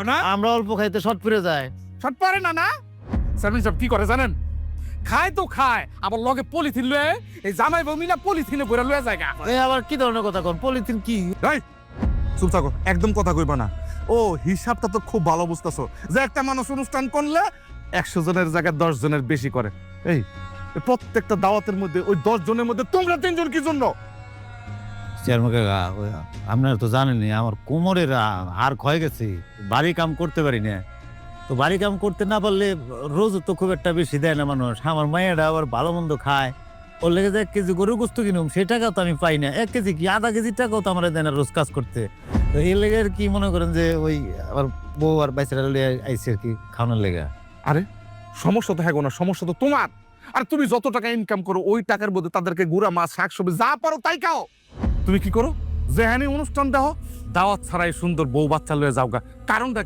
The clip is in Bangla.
না আমরা অল্প খাইতে শর্ট পড়ে যায়। শট পারে না না চেয়ারম্যান সাহেব কি করে জানেন খায় তো খায় আবার লগে পলিথিন লয়ে এই জামাই বউ মিলা পলিথিনে ভরে লয়ে জায়গা এই আবার কি ধরনের কথা কোন? পলিথিন কি? চুপ থাকো, একদম কথা কইবা না। ও হিসাবটা তো খুব ভালো বুঝতেছো যে একটা মানুষ অনুষ্ঠান করলে 100 জনের জায়গায় 10 জনের বেশি করে। এই প্রত্যেকটা দাওয়াতের মধ্যে ওই 10 জনের মধ্যে তোমরা 3 জন কি জন্য? চেয়ারম্যান কাকা, আপনারা তো জানেনই আমার কোমরের হাড় ক্ষয়ে গেছে, বাড়ি কাম করতে পারি না। তো বাড়ি কাম করতে না পারলে রোজ তো খুব একটা বেশি দেয় না মানুষ। আমার মায়েরা আবার ভালো মন্দ খায়, ওর লেগে যে 1 কেজি গরুর গোস্ত কিনুম সেই টাকাও তো আমি পাই না। 1 কেজি কি আধা কেজির টাকাও তো আমার দেয় না রোজ কাজ করতে। তো এর লেগে আর কি মনে করেন যে ওই আমার বউ আর বাইসারা লিয়ে আইসি আর কি খাওয়ানোর লেগে। আরে সমস্যা তো হ্যাঁ না, সমস্যা তো তোমার। আর তুমি যত টাকা ইনকাম করো ওই টাকার মধ্যে তাদেরকে গুড়া মাছ শাকসবজি যা পারো তাই খাও। তুমি কি করো? যেহানি অনুষ্ঠান দাও, দাওয়াত ছাড়াই সুন্দর বউ বাচ্চা লয়ে যাওগা। কারণটা